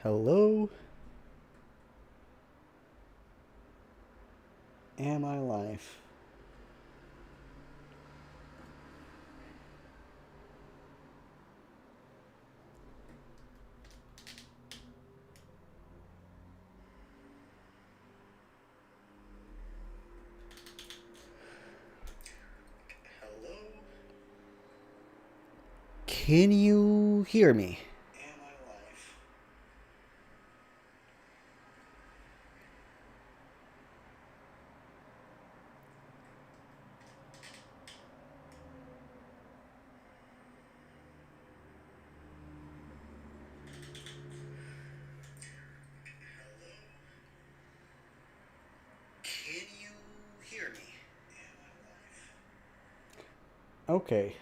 Hello? Am I live? Hello? Can you hear me? Am I live? Can you hear me? Am I live? Okay,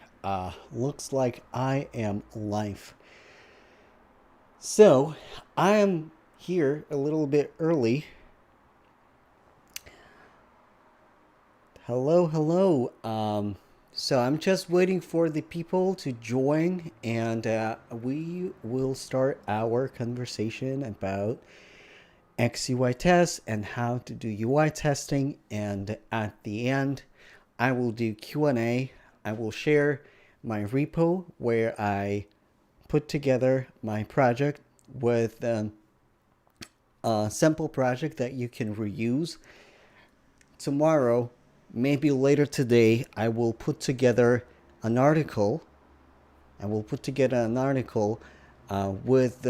looks like I am live. So, I am here a little bit early. Hello, hello. So I'm just waiting for the people to join, and we will start our conversation about XCUITest and how to do UI testing. And at the end, I will do Q&A. I will share my repo where I put together my project with a sample project that you can reuse. Tomorrow, maybe later today, I will put together an article. With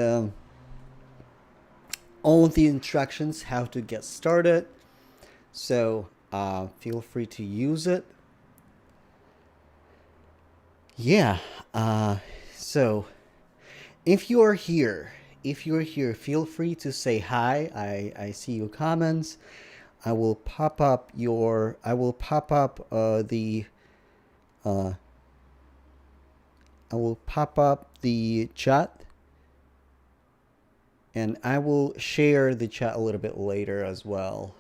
all the instructions how to get started. So feel free to use it. Yeah. So if you're here, feel free to say hi. I see your comments. I will pop up the chat, and I will share the chat a little bit later as well.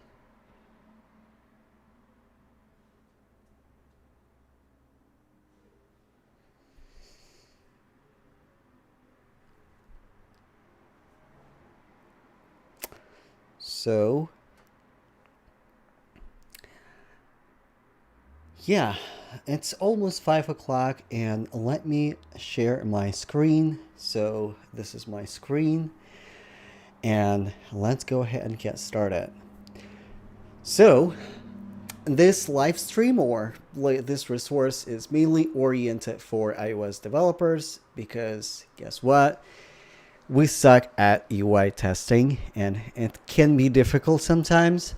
So, yeah, it's almost 5 o'clock, and let me share my screen. So, this is my screen, and let's go ahead and get started. So, this live stream or this resource is mainly oriented for iOS developers because guess what? We suck at UI testing, and it can be difficult sometimes.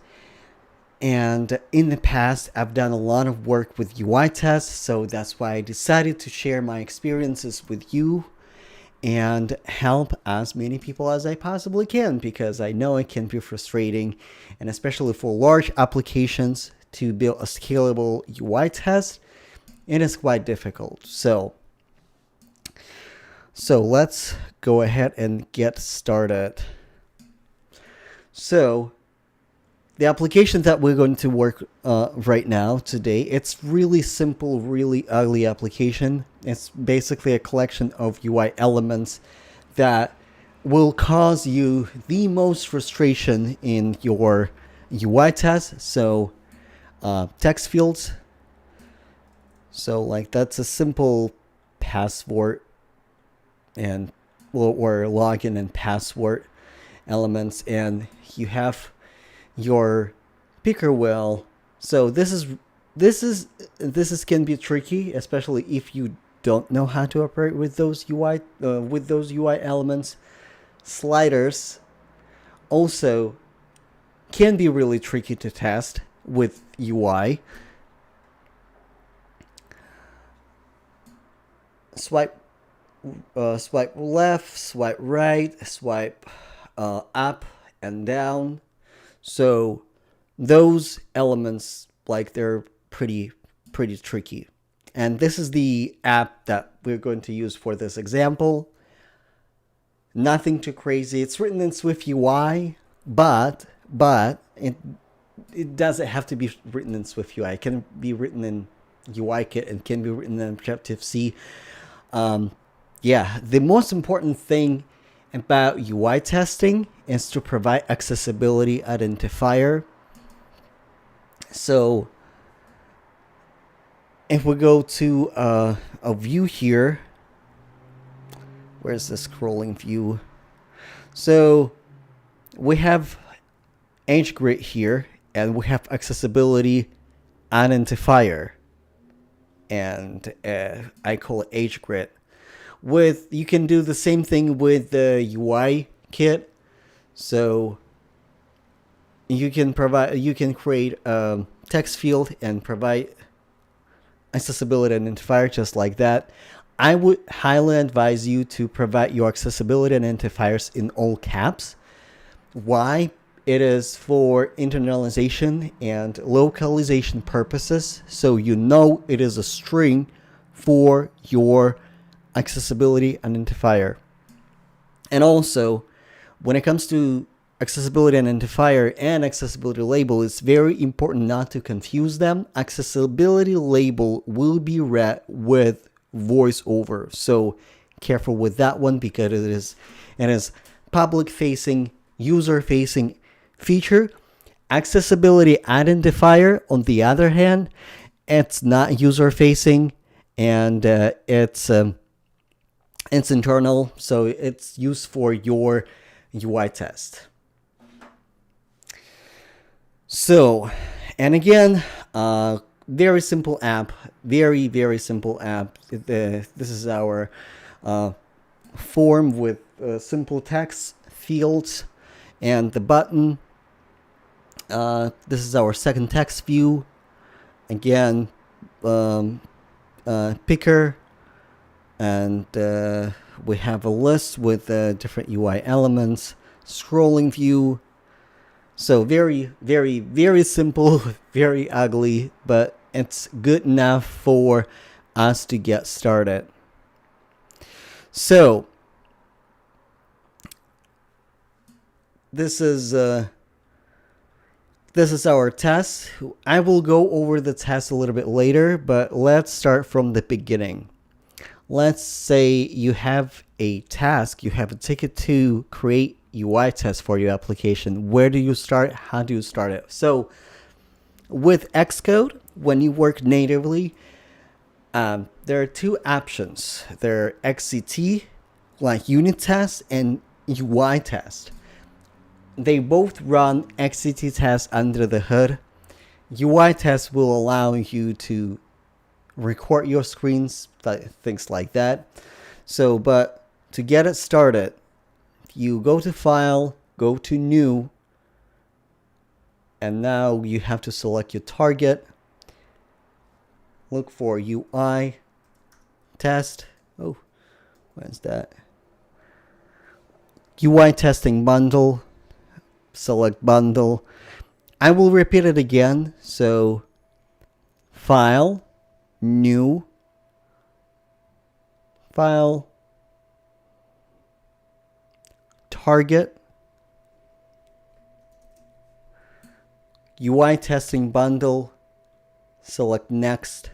And in the past, I've done a lot of work with UI tests, so that's why I decided to share my experiences with you and help as many people as I possibly can, because I know it can be frustrating, and especially for large applications to build a scalable UI test, it is quite difficult. So let's go ahead and get started. So the application that we're going to work right now today, it's really simple, really ugly application. It's basically a collection of UI elements that will cause you the most frustration in your UI test. So text fields. So like that's a simple password and or login and password elements, and you have your picker wheel. So this can be tricky, especially if you don't know how to operate with those UI elements. Sliders also can be really tricky to test with UI. Swipe left, swipe right, swipe up and down. So those elements, like, they're pretty tricky. And this is the app that we're going to use for this example. Nothing too crazy. It's written in Swift UI, but it doesn't have to be written in Swift UI. It can be written in UIKit and can be written in Objective-C. The most important thing about UI testing is to provide accessibility identifier. So if we go to a view here, where's the scrolling view? So we have edge grid here, and we have accessibility identifier, and I call it edge grid. You can do the same thing with the UI kit. So you can create a text field and provide accessibility identifier just like that. I would highly advise you to provide your accessibility identifiers in all caps. Why? It is for internalization and localization purposes, so you know it is a string for your accessibility identifier. And also, when it comes to accessibility identifier and accessibility label, it's very important not to confuse them. Accessibility label will be read with voiceover, so careful with that one, because it is public facing, user facing feature. Accessibility identifier, on the other hand, it's not user facing, and it's internal, so it's used for your UI test. So, and again, very simple app, very simple app. This is our form with simple text fields and the button. This is our second text view. Again, picker, and we have a list with different UI elements, scrolling view. So very simple, very ugly, but it's good enough for us to get started. So this is our test. I will go over the test a little bit later, but let's start from the beginning. Let's say you have a task, you have a ticket to create UI test for your application. Where do you start? How do you start it? So with Xcode, when you work natively, there are two options. There are XCT, like unit test, and UI test. They both run XCT tests under the hood. UI test will allow you to record your screens, things like that. So, but to get it started, you go to File, go to New, and now you have to select your target. Look for UI test. Oh, where's that? UI testing bundle. Select bundle. I will repeat it again. So, File, New, File, Target, UI testing bundle, select Next.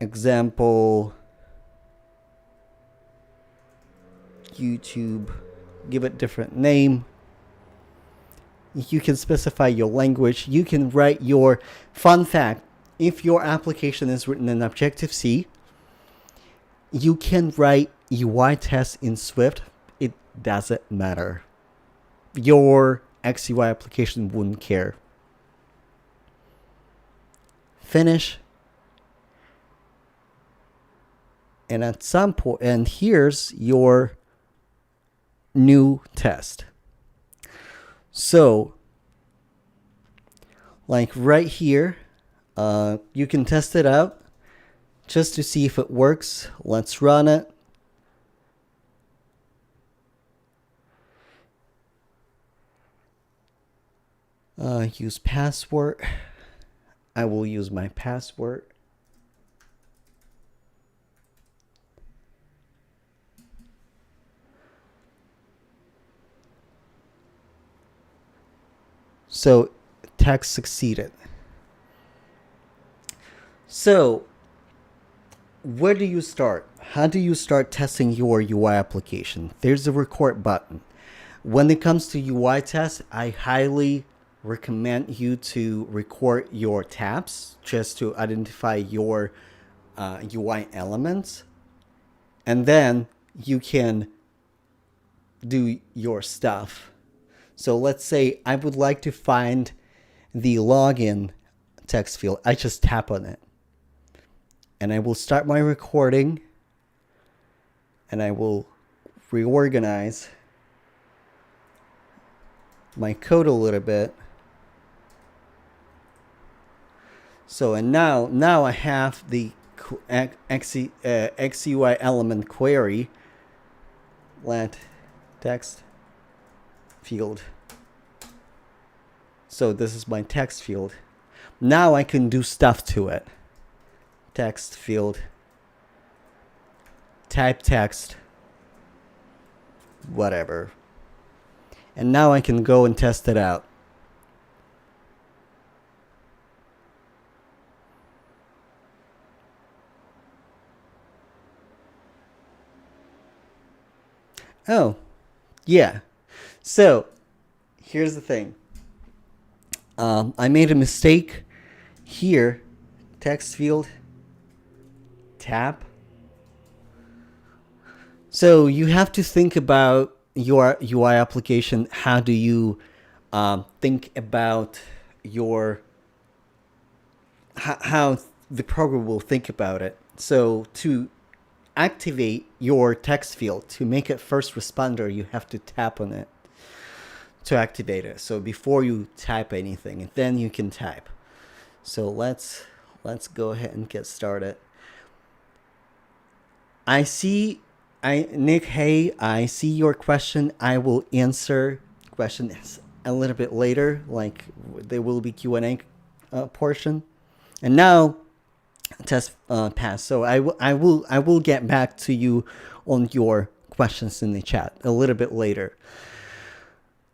Example, YouTube, give it different name. You can specify your language. You can write your, fun fact, if your application is written in Objective-C, you can write UI tests in Swift. It doesn't matter. Your XUI application wouldn't care. Finish. And at some point, and here's your new test. So, like right here, you can test it out just to see if it works. Let's run it. Use password. I will use my password. So, text succeeded. So, where do you start? How do you start testing your UI application? There's a record button. When it comes to UI tests, I highly recommend you to record your tabs just to identify your UI elements. And then you can do your stuff. So let's say I would like to find the login text field. I just tap on it. And I will start my recording. And I will reorganize my code a little bit. So, and now I have the XCUI element query let text field. So this is my text field. Now I can do stuff to it. Text field, type text, whatever. And now I can go and test it out. Oh, yeah. So, here's the thing. I made a mistake here. Text field, tab. So, you have to think about your UI application. How do you think about your how the program will think about it? So, to activate your text field, to make it first responder, you have to tap on it to activate it. So before you type anything, then you can type. So let's go ahead and get started. Nick, hey, I see your question. I will answer questions a little bit later, like there will be Q&A portion. And now test pass. So I will get back to you on your questions in the chat a little bit later.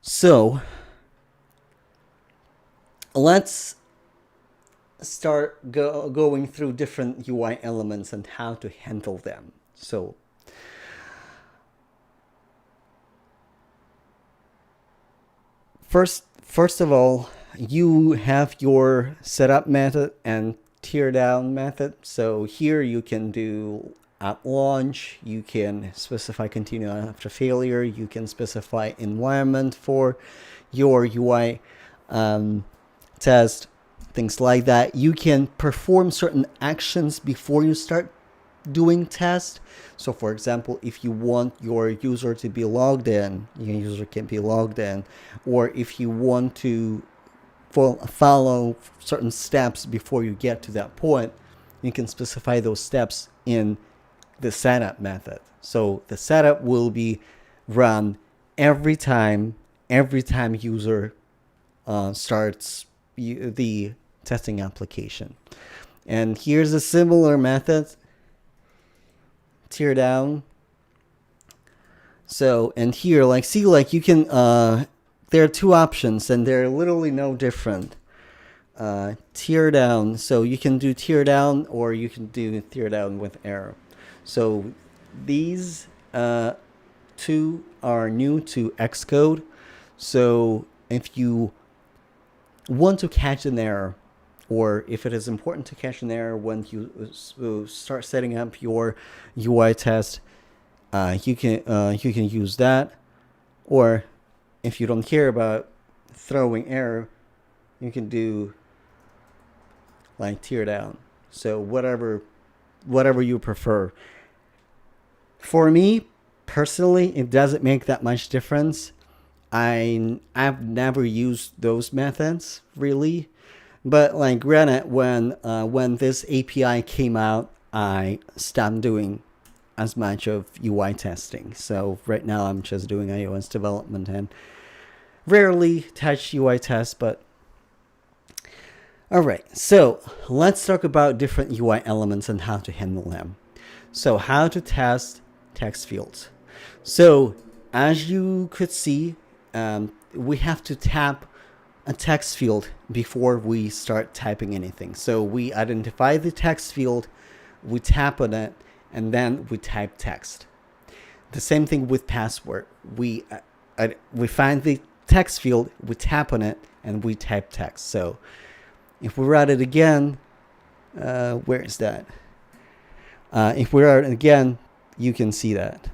So let's start going through different UI elements and how to handle them. So first of all, you have your setup method and tear down method. So here you can do at launch, you can specify continue after failure, you can specify environment for your UI test, things like that. You can perform certain actions before you start doing test. So for example, if you want your user to be logged in, your user can be logged in. Or if you want to follow certain steps before you get to that point, you can specify those steps in the setup method. So the setup will be run every time user starts the testing application. And here's a similar method, tear down. So, and here, like, see, like you can there are two options and they're literally no different. Tear down. So you can do tear down or you can do tear down with error. So these two are new to Xcode. So if you want to catch an error, or if it is important to catch an error when you start setting up your UI test, you can use that. Or if you don't care about throwing error, you can do like tear down. So whatever you prefer. For me personally, it doesn't make that much difference. I've never used those methods really, but like granted, when this API came out, I stopped doing as much of UI testing. So right now I'm just doing iOS development and rarely touch UI tests, but all right. So let's talk about different UI elements and how to handle them. So how to test text fields. So as you could see, we have to tap a text field before we start typing anything. So we identify the text field we tap on it, and then we type text. The same thing with password. We find the text field, we tap on it, and we type text. So if we run it again, where is that? If we run it again, you can see that.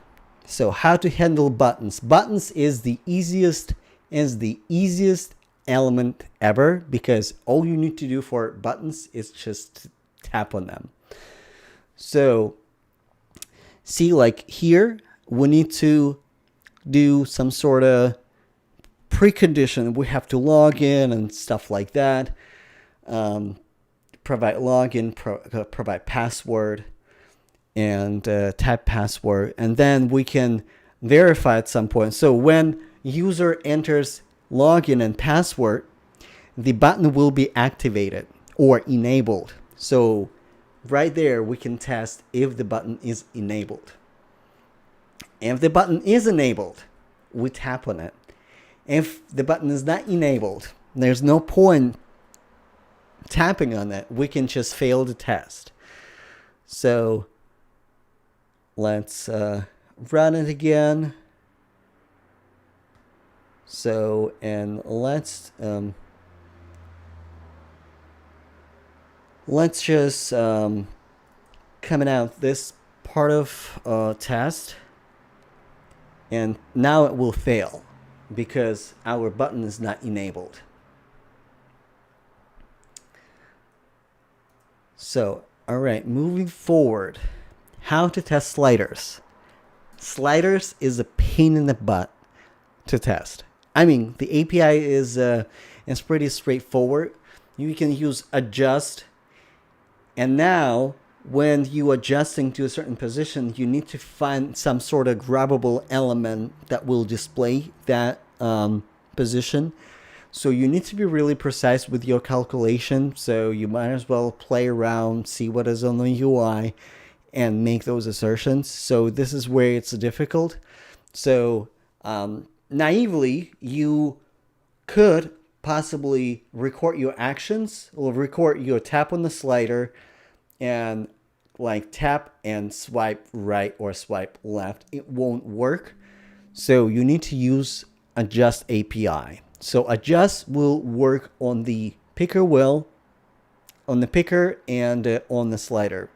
So how to handle buttons. Buttons is the easiest element ever, because all you need to do for buttons is just tap on them. So see, like here, we need to do some sort of precondition. We have to log in and stuff like that. Provide login, provide password, and type password, and then we can verify at some point. So when user enters login and password, the button will be activated or enabled. So right there we can test if the button is enabled. If the button is enabled, we tap on it. If the button is not enabled, there's no point tapping on it. We can just fail the test. So let's run it again. So, and let's just comment out this part of test, and now it will fail because our button is not enabled. So, all right, moving forward, how to test sliders. Sliders is a pain in the butt to test. I mean, the API is pretty straightforward. You can use adjust, and now when you adjusting to a certain position, you need to find some sort of grabbable element that will display that position. So you need to be really precise with your calculation. So you might as well play around, see what is on the UI, and make those assertions. So this is where it's difficult. So naively, you could possibly record your actions, or record your tap on the slider, and like tap and swipe right or swipe left. It won't work. So you need to use adjust API. So adjust will work on the picker wheel, on the picker, and on the slider.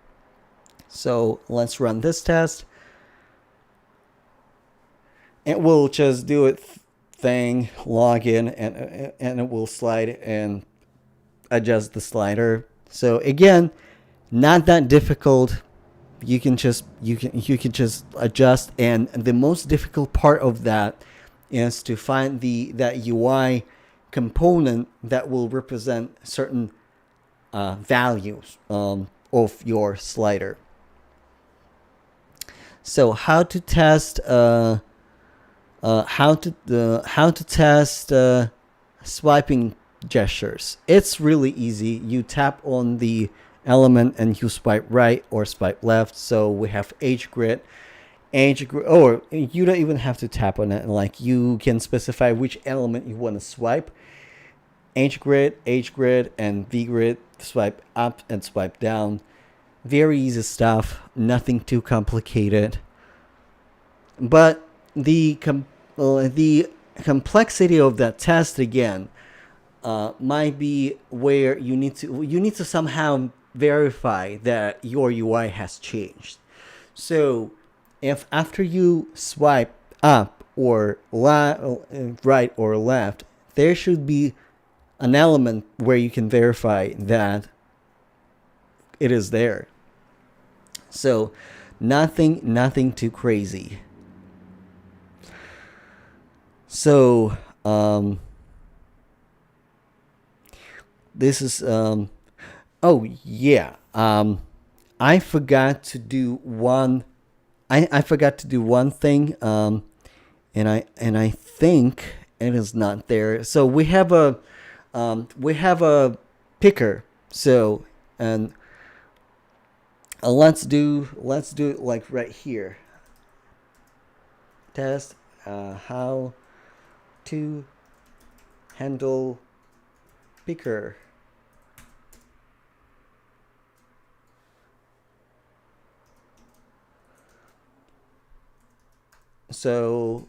So let's run this test. It will just do it thing, log in, and it will slide and adjust the slider. So again, not that difficult. You can just adjust, and the most difficult part of that is to find that UI component that will represent certain values of your slider. So how to test swiping gestures. It's really easy. You tap on the element and you swipe right or swipe left. So we have age grid, or you don't even have to tap on it. Like, you can specify which element you want to swipe. Age grid, and V grid. Swipe up and swipe down. Very easy stuff. Nothing too complicated. But the complexity of that test again might be where you need to somehow verify that your UI has changed. So if after you swipe up or right or left, there should be an element where you can verify that it is there. So nothing too crazy. So this is oh yeah, I forgot to do one. I forgot to do one thing, and I think it is not there. So we have a picker. So, and let's do it like right here. Test how to handle picker. So,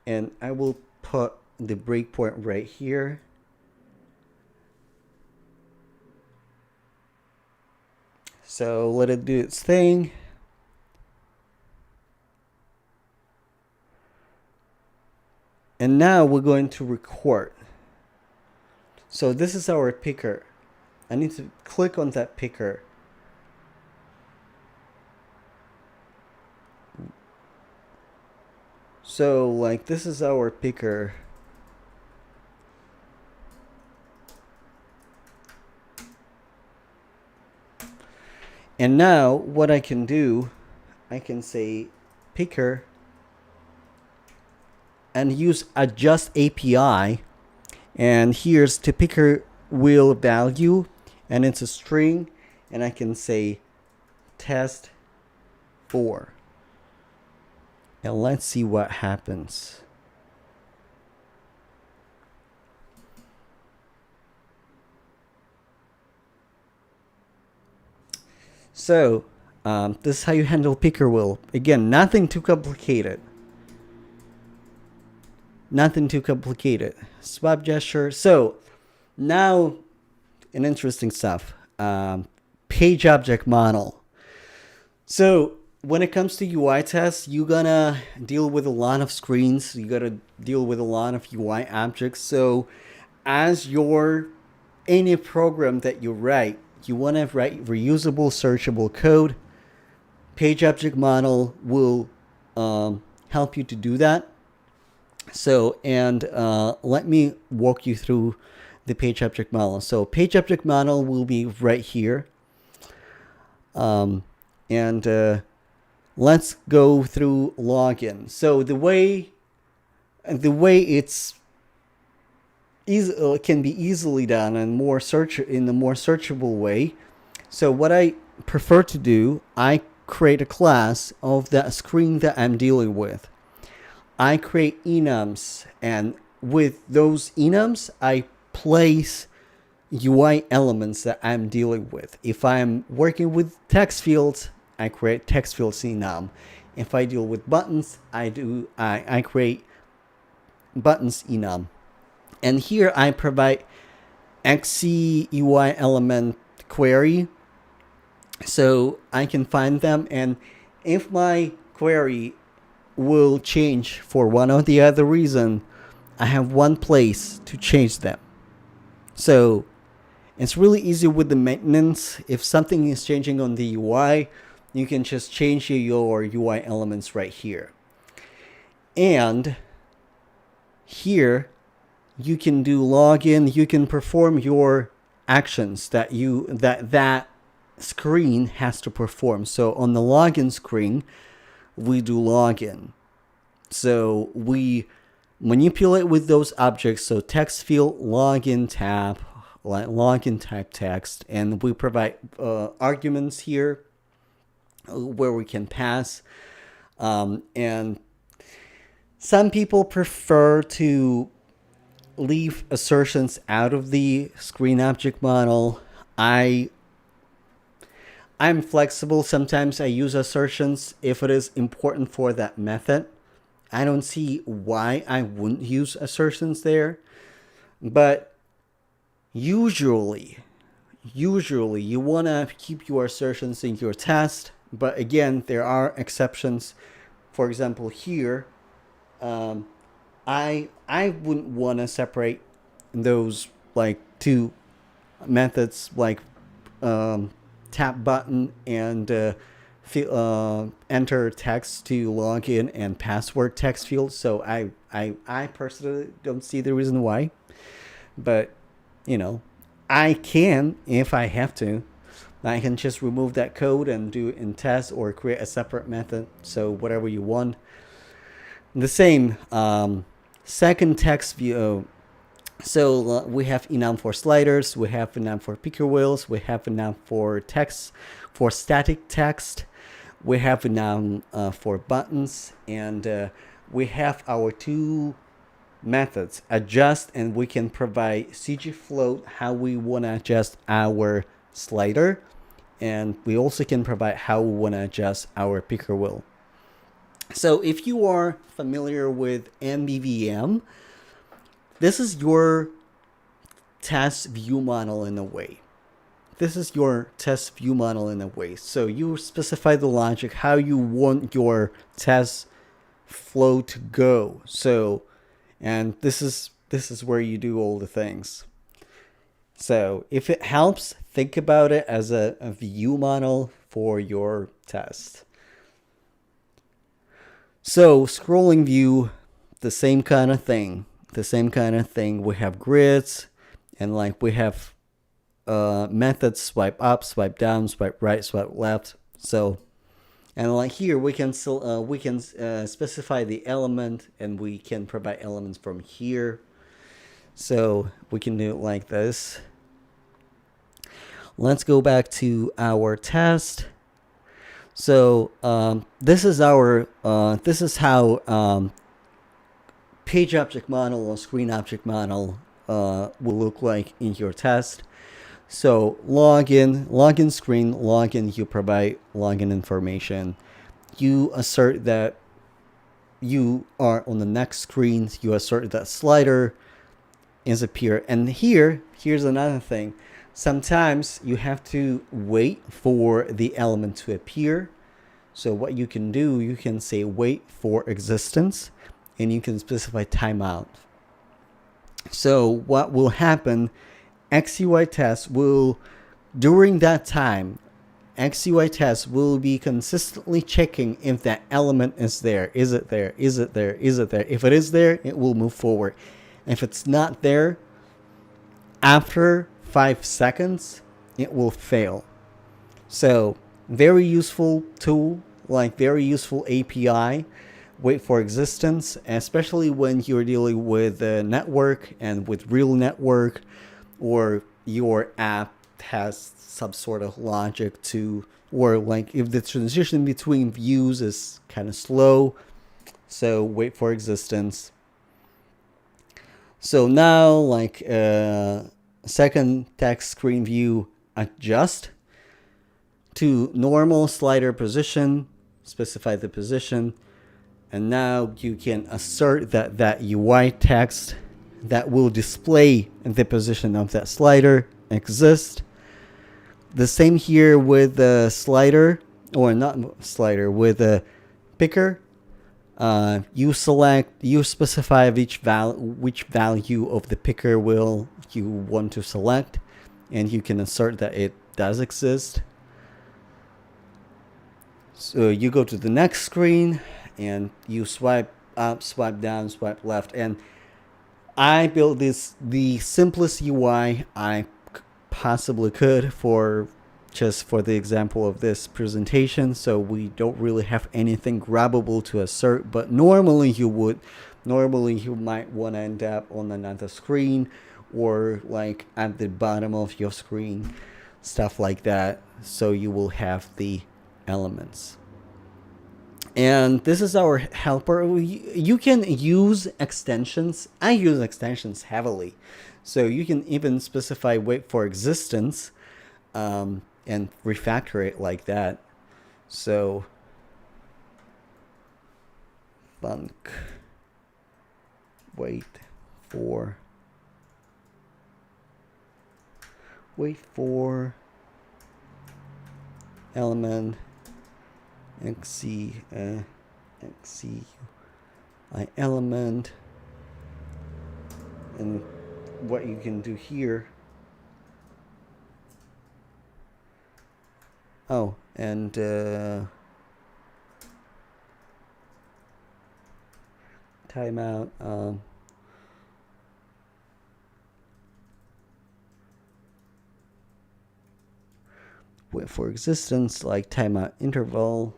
and I will put the breakpoint right here. So let it do its thing. And now we're going to record. So this is our picker. I need to click on that picker. So like this is our picker. And now what I can do, I can say picker and use adjust API. And here's the picker wheel value, and it's a string, and I can say test 4. And let's see what happens. So this is how you handle picker wheel. Again, nothing too complicated. Nothing too complicated. Swap gesture. So now, an interesting stuff. Page object model. So when it comes to UI tests, you're gonna deal with a lot of screens. You gotta deal with a lot of UI objects. So as your any program that you write, you want to write reusable, searchable code. Page object model will help you to do that. So, and let me walk you through the page object model. So page object model will be right here. And let's go through login. So the way it's can be easily done and in the more searchable way. So what I prefer to do, I create a class of that screen that I'm dealing with. I create enums, and with those enums, I place UI elements that I'm dealing with. If I'm working with text fields, I create text fields enum. If I deal with buttons, I create buttons enum. And here I provide XCUI element query, so I can find them. And if my query will change for one or the other reason, I have one place to change them. So it's really easy with the maintenance. If something is changing on the UI, you can just change your UI elements right here. And here you can do login. You can perform your actions that that screen has to perform. So on the login screen, we do login. So we manipulate with those objects. So text field, login tab, login type text, and we provide arguments here where we can pass. And some people prefer to leave assertions out of the screen object model. I'm flexible. Sometimes I use assertions if it is important for that method. I don't see why I wouldn't use assertions there. But usually you want to keep your assertions in your test. But again, there are exceptions. For example, here, I wouldn't want to separate those like two methods, like tap button and enter text to log in and password text field. So I personally don't see the reason why, but I can, if I have to, I can just remove that code and do it in test or create a separate method. So whatever you want. The same second text view. So we have enum for sliders, we have enum for picker wheels, we have enum for text, for static text, we have enum for buttons, and we have our two methods, adjust, and we can provide CG float how we want to adjust our slider, and we also can provide how we want to adjust our picker wheel. So if you are familiar with MVVM, this is your test view model in a way. This is your test view model in a way. So you specify the logic, how you want your test flow to go. So, and this is where you do all the things. So if it helps, think about it as a view model for your test. So scrolling view, the same kind of thing. The same kind of thing. We have grids, and like we have methods: swipe up, swipe down, swipe right, swipe left. So, and like here we can specify the element, and we can provide elements from here. So we can do it like this. Let's go back to our test. So this is how page object model or screen object model will look like in your test. So login screen, login, you provide login information. You assert that you are on the next screen. You assert that slider is appear. And here's another thing. Sometimes you have to wait for the element to appear. So what you can do, you can say wait for existence, and you can specify timeout. So what will happen, XCUITest will, during that time, XCUITest will be consistently checking if that element is there. Is it there? Is it there? Is it there? If it is there, it will move forward. If it's not there, after 5 seconds, it will fail. So very useful tool, like very useful API. Wait for existence, especially when you're dealing with a network and with real network, or your app has some sort of logic to, or like if the transition between views is kind of slow. So wait for existence. So now, like second text screen view, adjust to normal slider position, specify the position, and now you can assert that UI text that will display the position of that slider exists. The same here with the slider, or not slider, with the picker. You specify which value of the picker will you want to select, and you can assert that it does exist. So you go to the next screen and you swipe up, swipe down, swipe left, and I built the simplest UI I possibly could for the example of this presentation. So we don't really have anything grabbable to assert, but normally you might want to end up on another screen, or like at the bottom of your screen, stuff like that. So you will have the elements. And this is our helper. You can use extensions. I use extensions heavily. So you can even specify wait for existence and refactor it like that. So func wait for element XCUI element, and what you can do here. Oh, and timeout. Wait for existence, like timeout interval.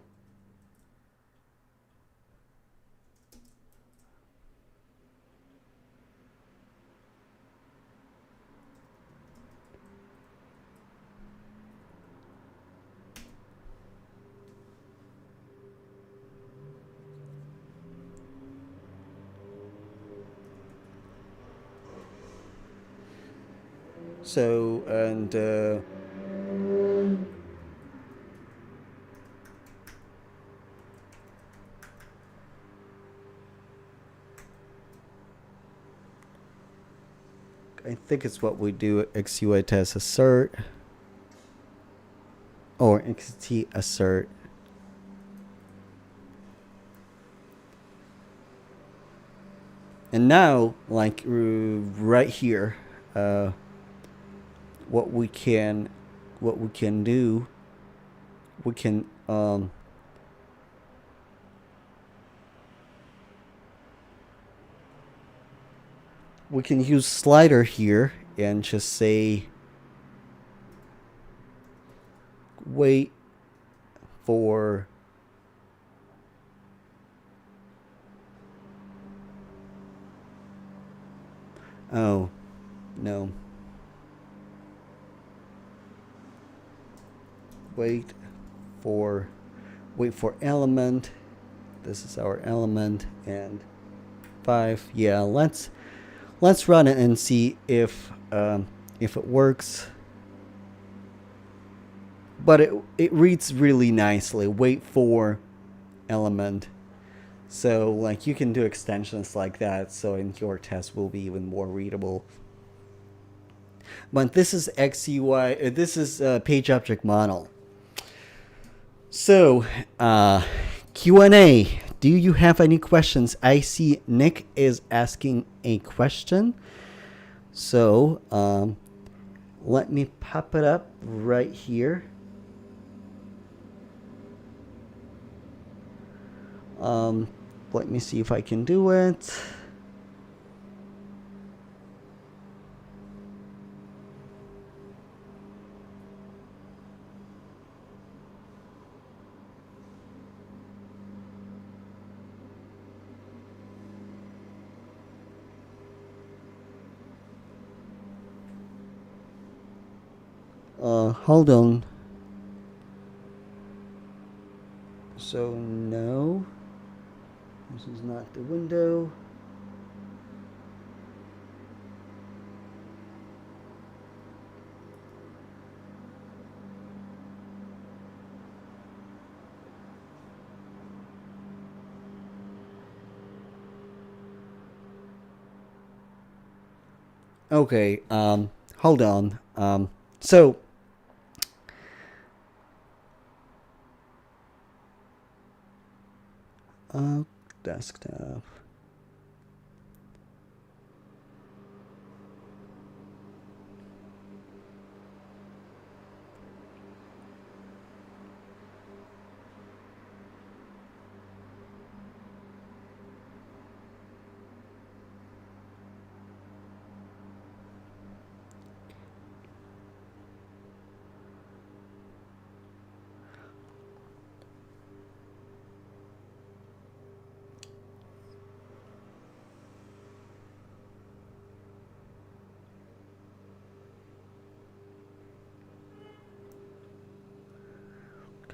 So, and I think it's what we do at XCUITest assert or XT assert. And now, like right here, what we can do, we can use slider here and just say wait for oh no, wait for element. This is our element, and 5. Yeah, let's run it and see if it works. But it reads really nicely. Wait for element. So like you can do extensions like that, so in your test will be even more readable. But this is XCUI. This is page object model. So Q&A. Do you have any questions? I see Nick is asking a question. So let me pop it up right here. Let me see if I can do it. Hold on. So no, this is not the window. Okay, hold on. So desktop.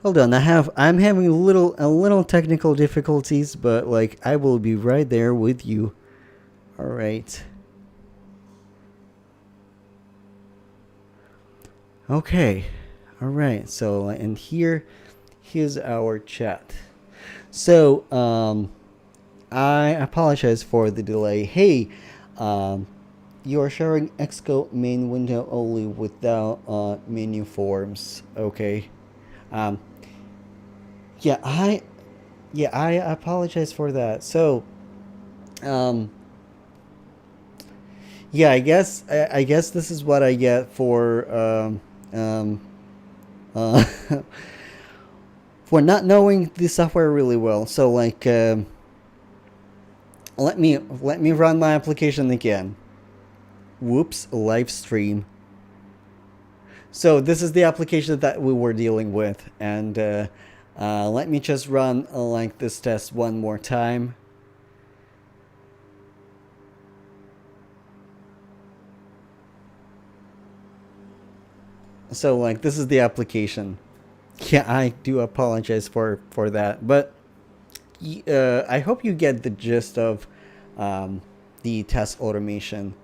Hold on, I'm having a little technical difficulties, but like I will be right there with you. All right. Okay. All right. So and here's our chat. So I apologize for the delay. Hey, you are sharing Xcode main window only without menu forms. Okay. Yeah, I apologize for that. So, yeah, I guess this is what I get for for not knowing the software really well. So like, let me run my application again. Whoops, live stream. So this is the application that we were dealing with, and let me just run like this test one more time. So like this is the application. Yeah, I do apologize for that, but I hope you get the gist of the test automation.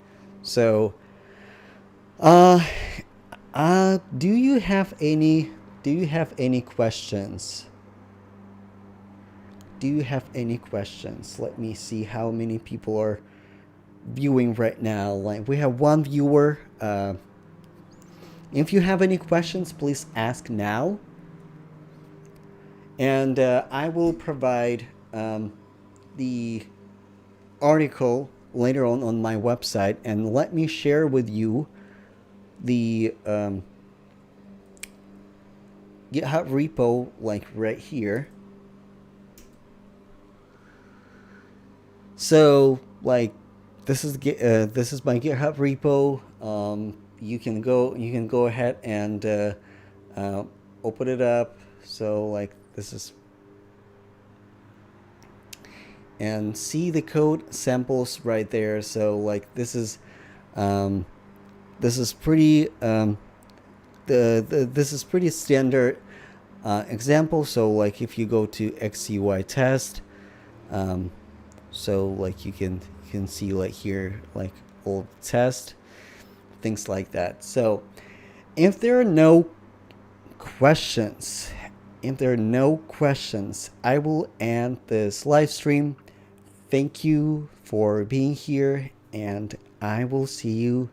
So do you have any questions? Do you have any questions? Let me see how many people are viewing right now. Like we have one viewer. If you have any questions, please ask now, and I will provide the article later on my website. And let me share with you the GitHub repo, like right here. So like this is my GitHub repo. You can go ahead and open it up. So like this is, and see the code samples right there. So like this is pretty this is pretty standard example. So like if you go to XCUITest, so like you can see like here like old test, things like that. So if there are no questions, I will end this live stream. Thank you for being here, and I will see you